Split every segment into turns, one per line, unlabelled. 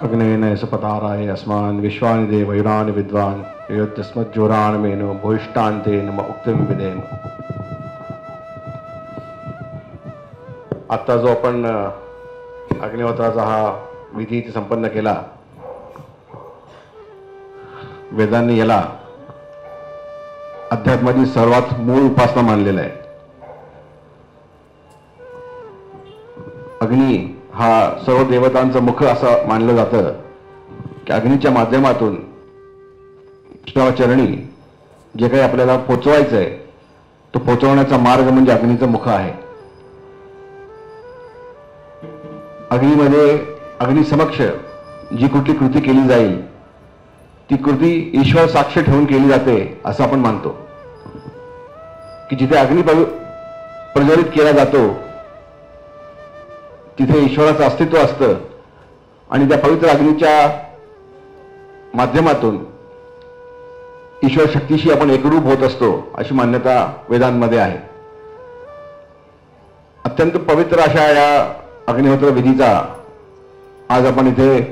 अग्नेन सपताराय अस्मान् विश्वानि देवयुनानि विद्वान् योद्यस्मज्जोराणमेनो भूयिष्ठान्तेन उक्तिं विदेम. आता जो आपण अग्निहोत्राचा हा विधी संपन्न केला, वेदांनी याला अध्यात्माची सर्वात मूळ उपासना मानलेला आहे. अग्नी हा सर्व देवतांचं मुख असं मानलं जातं की अग्नीच्या माध्यमातून चरणी जे काही आपल्याला पोचवायचं आहे तो पोचवण्याचा मार्ग म्हणजे अग्नीचं मुख आहे. अग्नीमध्ये अग्नी समक्ष जी कुठली कृती केली जाईल ती कृती ईश्वर साक्ष ठेवून केली जाते असं आपण मानतो. की जिथे अग्नी प्रज्वलित केला जातो तिथे ईश्वराचं अस्तित्व असतं आणि त्या पवित्र अग्नीच्या माध्यमातून ईश्वर शक्तीशी आपण एकरूप होत असतो अशी मान्यता वेदांमध्ये आहे. अत्यंत पवित्र अशा या अग्निहोत्र विधीचा आज आपण इथे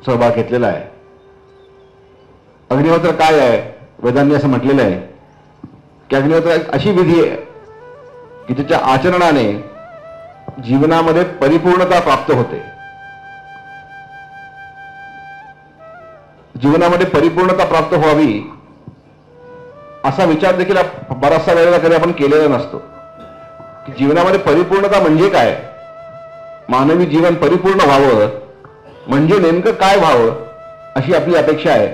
सहभाग घेतलेला आहे. अग्निहोत्र काय आहे? वेदांनी असं म्हटलेलं आहे की अग्निहोत्र एक अशी विधी आहे की त्याच्या आचरणाने जीवनामध्ये परिपूर्णता प्राप्त होते. जीवनामध्ये परिपूर्णता प्राप्त व्हावी असा विचार देखील बराचसा वेळेला कधी आपण केलेला नसतो. की जीवनामध्ये परिपूर्णता म्हणजे काय, मानवी जीवन परिपूर्ण व्हावं म्हणजे नेमकं काय व्हावं अशी आपली अपेक्षा आहे.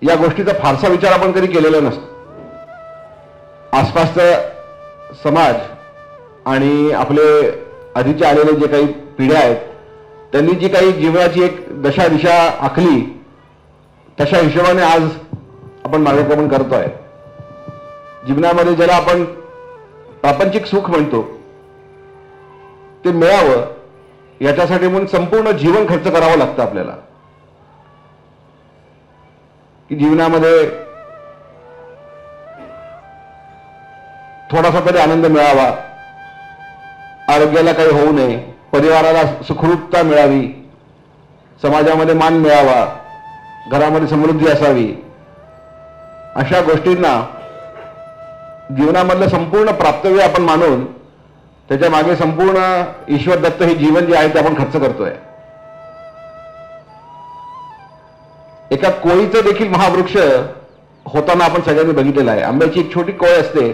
या गोष्टीचा फारसा विचार आपण कधी केलेला नसतो. आसपासचा समाज आणि आपले आधीचे आलेले जे काही पिढ्या आहेत त्यांनी जी काही जीवनाची एक दशा दिशा आखली तशा हिशोबाने आज आपण मार्गक्रमण करतोय. जीवनामध्ये ज्याला आपण प्रापंचिक सुख म्हणतो ते मिळावं याच्यासाठी म्हणून संपूर्ण जीवन खर्च करावं लागतं आपल्याला. की जीवनामध्ये थोडासा तरी आनंद मिळावा, आरोग्याला काही होऊ नये, परिवाराला सुखरूपता मिळावी, समाजामध्ये मान मिळावा, घरामध्ये समृद्धी असावी, अशा गोष्टींना जीवनामधलं संपूर्ण प्राप्तव्य आपण मानून त्याच्या मागे संपूर्ण ईश्वर दत्त हे जीवन जे आहे ते आपण खर्च करतोय. एका कोळीचं देखील महावृक्ष होताना आपण सगळ्यांनी बघितलेलं आहे. आंब्याची एक छोटी कोळ असते,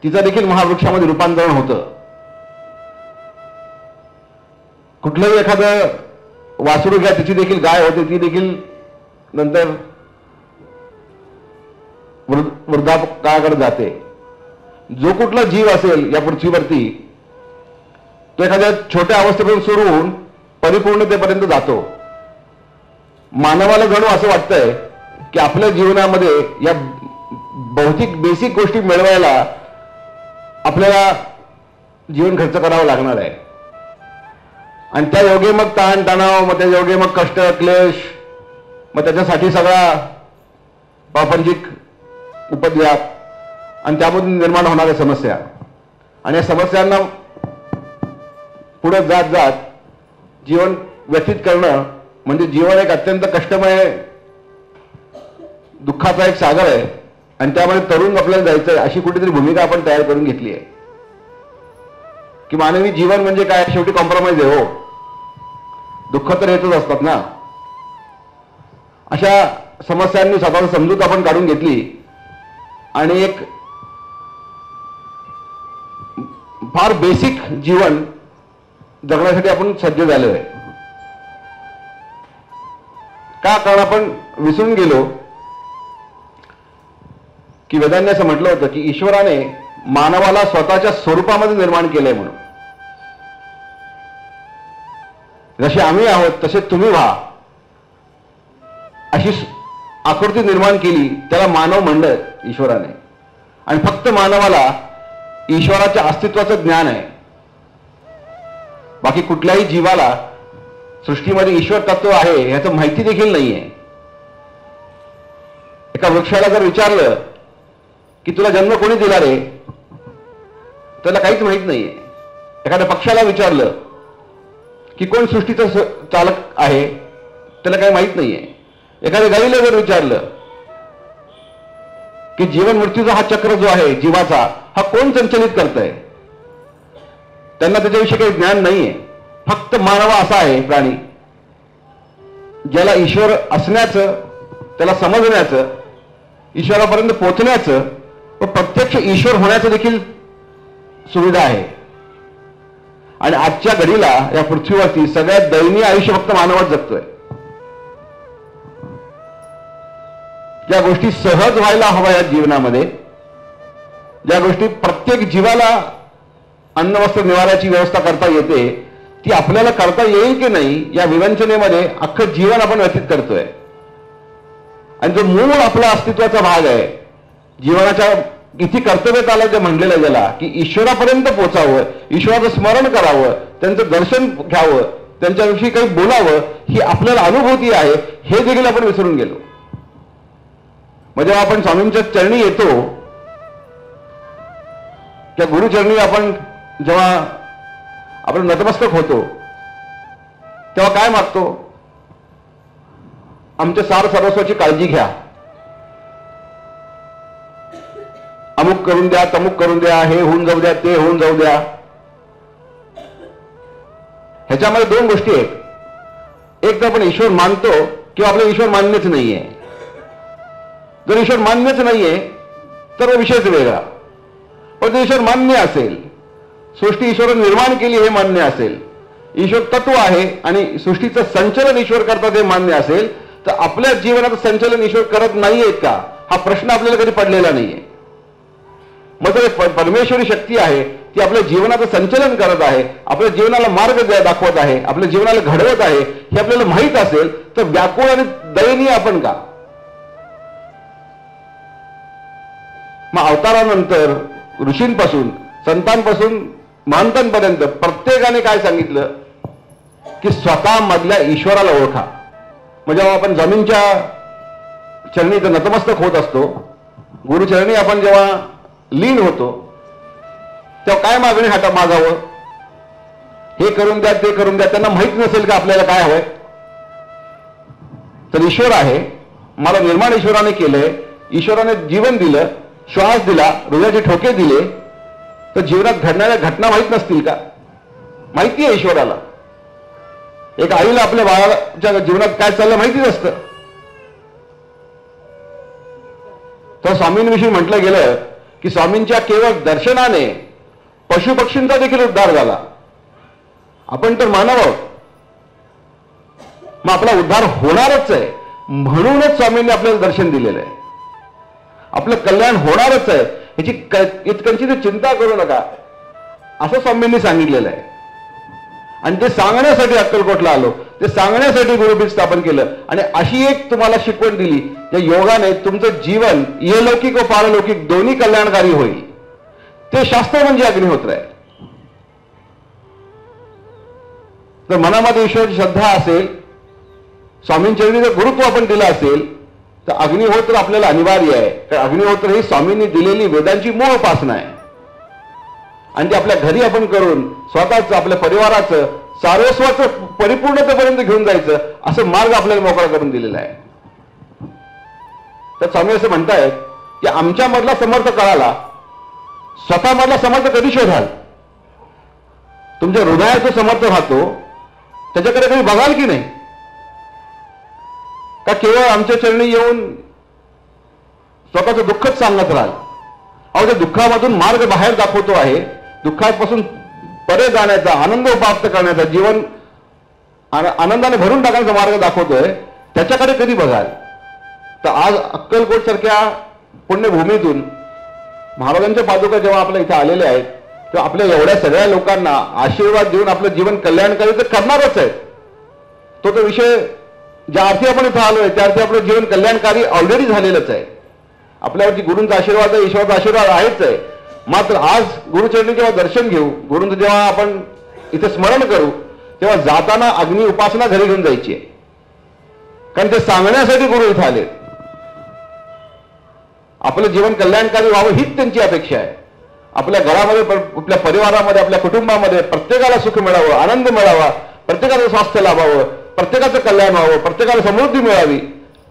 तिचं देखील महावृक्षामध्ये रूपांतरण होतं. कुठलंही एखादं वासरू घ्या, तिची देखील गाय होते, ती देखील नंतर वृद्धापकाळाकडे जाते. जो कुठला जीव असेल या पृथ्वीवरती तो एखाद्या छोट्या अवस्थेपासून सुरू होऊन परिपूर्णतेपर्यंत जातो. मानवाला जणू असं वाटतंय की आपल्या जीवनामध्ये या भौतिक बेसिक गोष्टी मिळवायला आपल्याला जीवन खर्च करावं लागणार आहे. आणि त्या योगे मग ताण तणाव, मग त्या योगे मग कष्ट क्लेश, मग त्याच्यासाठी सगळा प्रापंचिक उपद्व्याप आणि त्यामधून निर्माण होणाऱ्या समस्या आणि या समस्यांना पुढे जात जात जीवन व्यतीत करणं म्हणजे जीवन एक अत्यंत कष्टमय दुःखाचा एक सागर आहे. आणि त्यामध्ये तरुण आपल्याला जायचंय अशी कुठेतरी भूमिका आपण तयार करून घेतली आहे. की मानवी जीवन म्हणजे काय, शेवटी कॉम्प्रोमाइज आहे. हो, दुःख तर येतच असतात ना. अशा समस्यांनी स्वतःची समजूत आपण काढून घेतली आणि एक फार बेसिक जीवन जगण्यासाठी आपण सज्ज झालो आहे. का? कारण आपण विसरून गेलो की वेदांनी असं म्हटलं होतं की ईश्वराने मानवाला स्वतःच्या स्वरूपामध्ये निर्माण केलंय म्हणून. जसे आम्ही आहोत तसे तुम्ही व्हा अशी आकृती निर्माण केली, त्याला मानव म्हणलं ईश्वराने. आणि फक्त मानवाला ईश्वराच्या अस्तित्वाचं ज्ञान आहे. बाकी कुठल्याही जीवाला सृष्टीमध्ये ईश्वर तत्व आहे ह्याचं माहिती देखील नाहीये. एका वृक्षाला जर विचारलं की तुला जन्म कोणी दिला रे, त्याला काहीच माहित नाहीये. एखाद्या पक्षाला विचारलं की कोण सृष्टीचा चालक आहे त्याला काही माहीत नाहीये. एखाद्या गाईला जर विचारलं की जीवन मृत्यूचा हा चक्र जो आहे जीवाचा हा कोण संचलित करतंय, त्यांना त्याच्याविषयी काही ज्ञान नाहीये. फक्त मानव असा आहे प्राणी ज्याला ईश्वर असण्याचं, त्याला समजण्याचं, ईश्वरापर्यंत पोहोचण्याचं व प्रत्यक्ष ईश्वर होण्याचं देखील सुविधा आहे. आणि आजच्या घडीला या पृथ्वीवरती सगळ्यात दयनीय आयुष्य फक्त मानवच जगतोय. ज्या गोष्टी सहज व्हायला हव्या या जीवनामध्ये, ज्या गोष्टी प्रत्येक जीवाला अन्न वस्त्र निवाऱ्याची व्यवस्था करता येते, ती आपल्याला करता येईल की नाही या विवंचनेमध्ये अख्खं जीवन आपण व्यतीत करतोय. आणि जो मूळ आपला अस्तित्वाचा भाग आहे, जीवनाच्या किती कर्तव्यात आलं जे म्हणलेलं गेला की ईश्वरापर्यंत पोचावं, ईश्वराचं स्मरण करावं, त्यांचं दर्शन घ्यावं, त्यांच्याविषयी काही बोलावं, ही आपल्याला अनुभूती आहे, हे देखील आपण विसरून गेलो. मग जेव्हा आपण स्वामींच्या चरणी येतो, त्या गुरुचरणी आपण जेव्हा आपण नतमस्तक होतो, तेव्हा काय मागतो? आमच्या सार सर्वस्वाची काळजी घ्या, अमुक करून द्या, तमुक करून द्या, हे होऊन जाऊ द्या, ते होऊन जाऊ द्या. ह्याच्यामध्ये दोन गोष्टी आहेत. एक तर आपण ईश्वर मानतो किंवा आपलं ईश्वर मान्यच नाहीये. जर ईश्वर मान्यच नाहीये तर विषयच वेगळा. पण जर ईश्वर मान्य असेल, सृष्टी ईश्वर निर्माण केली हे मान्य असेल, ईश्वर तत्व आहे आणि सृष्टीचं संचलन ईश्वर करतात हे मान्य असेल, तर आपल्या जीवनाचं संचलन ईश्वर करत नाहीयेत का हा प्रश्न आपल्याला कधी पडलेला नाहीये. मग जर परमेश्वरी शक्ती आहे ती आपल्या जीवनाचं संचलन करत आहे, आपल्या जीवनाला मार्ग दाखवत आहे, आपल्या जीवनाला घडवत आहे हे आपल्याला माहीत असेल तर व्याकुळ आणि दयनीय आपण का? मग अवतारानंतर ऋषींपासून, संतांपासून, महंतांपर्यंत प्रत्येकाने काय सांगितलं की स्वतः मधल्या ईश्वराला ओळखा. म्हणजे जेव्हा आपण जमीनच्या चरणी नतमस्तक होत असतो, गुरुचरणी आपण जेव्हा लीन होतो, तेव्हा काय मागणी मागावं? हे करून द्या, ते करून द्या. त्यांना माहित नसेल का आपल्याला काय हवंय? तर ईश्वर आहे, मला निर्माण ईश्वराने केलंय, ईश्वराने जीवन दिलं, श्वास दिला, हृदयाचे ठोके दिले, तर जीवनात घडणाऱ्या घटना माहीत नसतील का? माहिती आहे ईश्वराला. एक आईला आपल्या बाळाच्या जीवनात काय चाललं माहितीच असतं. तर स्वामींविषयी म्हटलं गेलं की स्वामींच्या केवळ दर्शनाने पशुपक्षींचा देखील उद्धार झाला. आपण तर मानव आहोत, मग आपला उद्धार होणारच आहे म्हणूनच स्वामींनी आपल्याला दर्शन दिलेलं आहे. आपलं कल्याण होणारच आहे याची इतकंची चिंता करू नका असं स्वामींनी सांगितलेलं आहे. आणि ते सांगण्यासाठी अक्कलकोटला आलो, ते सांगण्यासाठी गुरुपीठ स्थापन केलं आणि अशी एक तुम्हाला शिकवण दिली त्या योगाने तुमचं जीवन इहलौकिक व पारलौकिक दोन्ही कल्याणकारी होईल. ते शास्त्र म्हणजे अग्निहोत्र आहे. तर मनामध्ये ईश्वराची श्रद्धा असेल, स्वामींचरणीचं गुरुत्व आपण दिलं असेल तर अग्निहोत्र आपल्याला अनिवार्य आहे. कारण अग्निहोत्र ही स्वामींनी दिलेली वेदांची मूळ उपासना आहे आणि ती आपल्या घरी आपण करून स्वतःचं, आपल्या परिवाराचं, सार्वस्वाचं परिपूर्णतेपर्यंत घेऊन जायचं असं मार्ग आपल्याला मोकळा करून दिलेला आहे. तर स्वामी असं म्हणतायत की आमच्या मधला समर्थ कळाला, स्वतः मधला समर्थ कधी शोधाल? तुमच्या हृदयात जो समर्थ राहतो त्याच्याकडे कधी बघाल की नाही? का केवळ आमच्या चरणी येऊन स्वतःचं दुःखच सांगत राहाल? अहो, त्या दुःखामधून मार्ग बाहेर दाखवतो आहे, दुःखापासून परे जाण्याचा, आनंद प्राप्त करण्याचा, जीवन आनंदाने भरून टाकण्याचा मार्ग दाखवतोय, त्याच्याकडे कधी बघाल? तर आज अक्कलकोट सारख्या पुण्यभूमीतून महाराजांच्या पादुका जेव्हा आपल्या इथे आलेल्या आहेत तेव्हा आपल्या एवढ्या सगळ्या लोकांना आशीर्वाद देऊन आपलं जीवन कल्याणकारी तर करणारच आहे. तो विषय ज्या अर्थी आपण इथं आलोय त्या अर्थी आपलं जीवन कल्याणकारी ऑलरेडी झालेलंच आहे. आपल्यावरती गुरूंचा आशीर्वाद आहे, ईश्वराचा आशीर्वाद आहेच आहे. मात्र आज गुरुचरणी जेव्हा दर्शन घेऊ, गुरूंचं जेव्हा आपण इथे स्मरण करू, तेव्हा जाताना अग्नी उपासना घरी घेऊन जायची आहे. कारण ते सांगण्यासाठी गुरु इथं आले. आपलं जीवन कल्याणकारी व्हावं हीच त्यांची अपेक्षा आहे. आपल्या घरामध्ये, आपल्या परिवारामध्ये, आपल्या कुटुंबामध्ये प्रत्येकाला सुख मिळावं, आनंद मिळावा प्रत्येकाचं स्वास्थ्य लाभावं, प्रत्येकाचं कल्याण व्हावं, प्रत्येकाला समृद्धी मिळावी,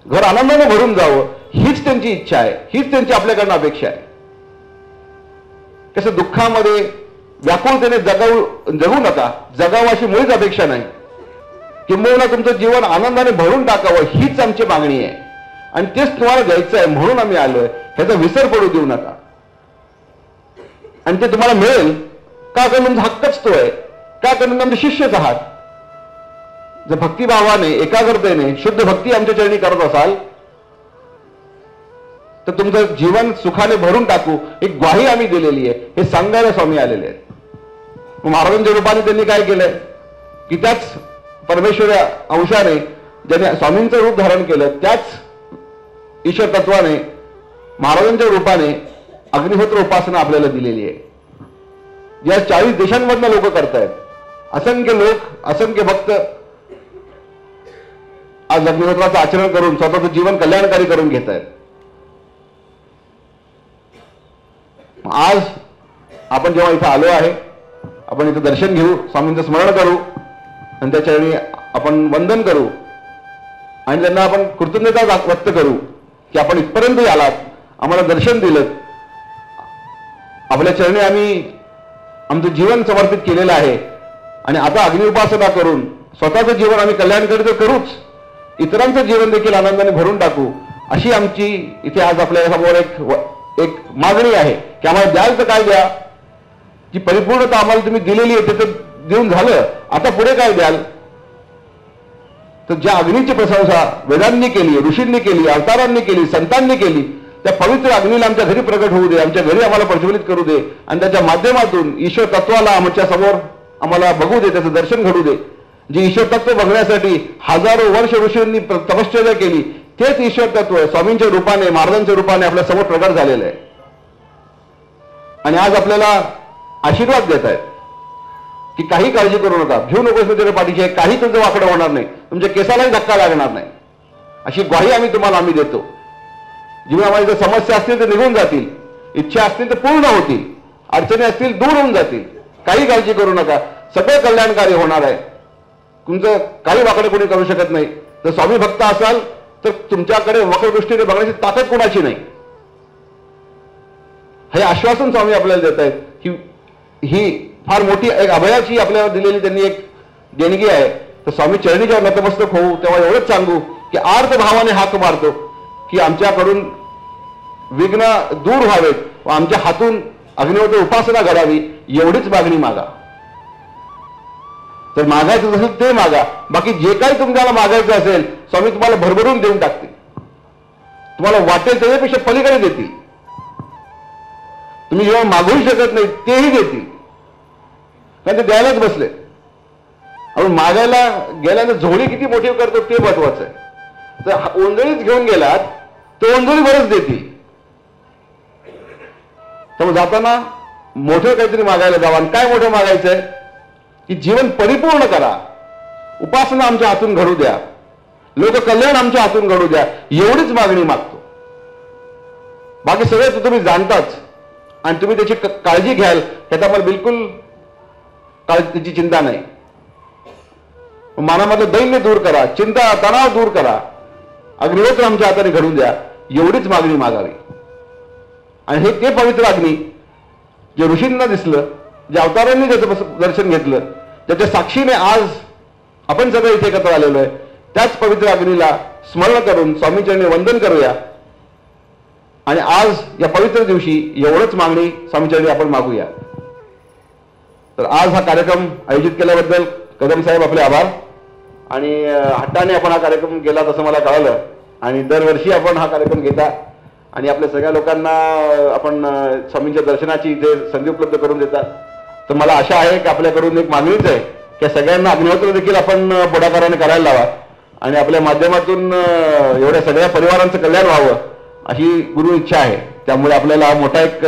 घर आनंदाने भरून जावं, हीच त्यांची इच्छा आहे, हीच त्यांची आपल्याकडनं अपेक्षा आहे. कसं दुःखामध्ये व्याकुळतेने जगू नका, जगावं अशी मुळीच अपेक्षा नाही. किंबहुना तुमचं जीवन आनंदाने भरून टाकावं हीच आमची मागणी आहे आणि तेच तुम्हाला द्यायचं आहे, म्हणून आम्ही आलोय. ह्याचा विसर पडू देऊ नका आणि ते तुम्हाला मिळेल का? कारण तुमचा हक्कच तो आहे. का? कारण आमचे शिष्यच आहात. जर भक्तिभावाने, एकाग्रतेने शुद्ध भक्ती आमच्या चरणी करत असाल तर तुमचं जीवन सुखाने भरून टाकू एक ग्वाही आम्ही दिलेली आहे. हे सांगायला स्वामी आलेले आहेत. महाराजांच्या रूपाने त्यांनी काय केलंय की त्याच परमेश्वर अंशाने ज्याने स्वामींचं रूप धारण केलं त्याच ईश्वर तत्वाने महाराजांच्या रूपाने अग्निहोत्र उपासना आपल्याला दिलेली आहे. या 40 देशांमधनं लोक करतायत. असंख्य लोक, असंख्य भक्त आज अग्निहोत्राचं आचरण करून स्वतःचं जीवन कल्याणकारी करून घेत आहेत. आज आपण जेव्हा इथं आलो आहे, आपण इथं दर्शन घेऊ, स्वामींचं स्मरण करू आणि त्याच्या वेळी आपण वंदन करू आणि त्यांना आपण कृतज्ञता व्यक्त करू की आपण इथपर्यंत आलात, आम्हाला दर्शन दिलं, आपल्या चरणी आम्ही आमचं जीवन समर्पित केलेलं आहे आणि आता अग्नि उपासना करून स्वतःचं जीवन आम्ही कल्याणकारी तर करूच, इतरांचं जीवन देखील आनंदाने भरून टाकू, अशी आमची इथे आज आपल्या समोर एक मागणी आहे की आम्हाला द्याल तर काय द्या. जी परिपूर्णता आम्हाला तुम्ही दिलेली आहे ते देऊन झालं, आता पुढे काय द्याल. तर ज्या अग्नीची प्रशंसा वेदांनी केली, ऋषींनी केली, अवतारांनी केली, संतांनी केली, त्या पवित्र अग्नीला आमच्या घरी प्रकट होऊ दे, आमच्या घरी आम्हाला प्रज्वलित करू दे आणि त्याच्या माध्यमातून ईश्वर तत्वाला आमच्या समोर आम्हाला बघू दे, त्याचं दर्शन घडू दे. जे ईश्वर तत्व बघण्यासाठी हजारो वर्ष ऋषींनी तपश्चर्या केली तेच ईश्वर तत्व स्वामींच्या रूपाने, महाराजांच्या रूपाने आपल्या समोर प्रकट झालेलं आहे आणि आज आपल्याला आशीर्वाद देत आहेत की काही काळजी करू नका, घेऊ नकोस तुझ्या पाठीशी, काही तुमचं वाकडं होणार नाही, तुमच्या केसालाही धक्का लागणार नाही, अशी ग्वाही आम्ही देतो. जीवनामध्ये जर समस्या असतील तर निघून जातील, इच्छा असतील तर पूर्ण होतील, अडचणी असतील दूर होऊन जातील. काही काळजी करू नका, सगळं कल्याणकारी होणार आहे. तुमचं काही वाकडं कोणी करू शकत नाही. जर स्वामी भक्त असाल तर तुमच्याकडे वक्र दृष्टीने बघण्याची ताकद कोणाची नाही. हे आश्वासन स्वामी आपल्याला देत आहेत की ही फार मोठी एक अभयाची आपल्याला दिलेली त्यांनी एक देणगी आहे. तर स्वामी चरणी जेव्हा नतमस्तक होऊ तेव्हा एवढंच सांगू की आर्त भावाने हाक मारतो की आमच्याकडून विघ्न दूर व्हावेत व आमच्या हातून अग्निहोत्र उपासना घडावी, एवढीच मागणी मागा. तर मागायचं असेल ते मागा, बाकी जे काही तुम्हाला मागायचं असेल स्वामी तुम्हाला भरभरून देऊन टाकतील. तुम्हाला वाटेल त्याच्यापेक्षा पलीकडे देतील. तुम्ही जेव्हा मागूही शकत नाही तेही देतील, कारण ते द्यायलाच बसले. आपण मागायला गेल्यानं झोळी किती मोठी करतो ते महत्वाचं आहे. तर ओंजळीच घेऊन गेलात तर ओंजळी बरंच देतील. त्यामुळे जाताना मोठं काहीतरी मागायला जावा. काय मोठं मागायचंय की जीवन परिपूर्ण करा, उपासना आमच्या हातून घडू द्या, लोक कल्याण आमच्या हातून घडू द्या, एवढीच मागणी मागतो. बाकी सगळं तुम्ही जाणताच आणि तुम्ही त्याची काळजी घ्याल ह्याचा मला बिलकुल त्याची चिंता नाही. मनामधलं दैन्य दूर करा, चिंता तणाव दूर करा, अग्निहोत्र आमच्या हाताने घडून द्या, एवढीच मागणी मागावी. आणि हे ते पवित्र अग्नी जे ऋषींना दिसलं, जे अवतारांनी ज्याचं दर्शन घेतलं, त्याच्या साक्षीने आज आपण सगळे इथे एकत्र आलेलो आहे, त्याच पवित्र अग्नीला स्मरण करून स्वामीचरणी वंदन करूया आणि आज या पवित्र दिवशी एवढंच मागणी स्वामीचरणी आपण मागूया. तर आज हा कार्यक्रम आयोजित केल्याबद्दल कदम साहेब आपले आभार. आणि हट्टाने आपण हा कार्यक्रम केला तसं मला कळालं आणि दरवर्षी आपण हा कार्यक्रम घेता आणि आपल्या सगळ्या लोकांना आपण स्वामींच्या दर्शनाची इथे संधी उपलब्ध करून देतात. तर मला आशा आहे की आपल्याकडून एक मागणीच आहे की सगळ्यांना अग्निहोत्र देखील आपण पुढाकाराने करायला लावा आणि आपल्या माध्यमातून एवढ्या सगळ्या परिवारांचं कल्याण व्हावं अशी गुरु इच्छा आहे. त्यामुळे आपल्याला मोठा एक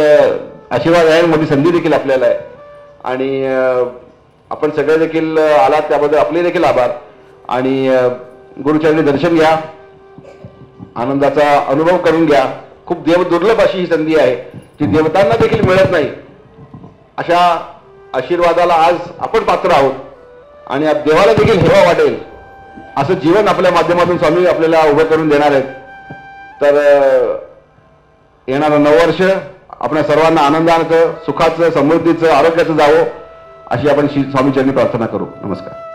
आशीर्वाद आहे, मोठी संधी देखील आपल्याला आहे आणि आपण सगळे देखील आलात त्याबद्दल आपले देखील आभार. आणि गुरुचरणी दर्शन घ्या, आनंदाचा अनुभव करून घ्या. खूप दुर्लभ अशी ही संधी आहे जी देवतांना देखील मिळत नाही. अशा आशीर्वादाला आज आपण पात्र आहोत आणि देवाला देखील हेवा वाटेल असं जीवन आपल्या माध्यमातून स्वामी आपल्याला उभं करून देणार आहेत. तर येणारं नववर्ष आपल्या सर्वांना आनंदाचं, सुखाचं, समृद्धीचं, आरोग्याचं जावो अशी आपण स्वामीचरणी प्रार्थना करू. नमस्कार.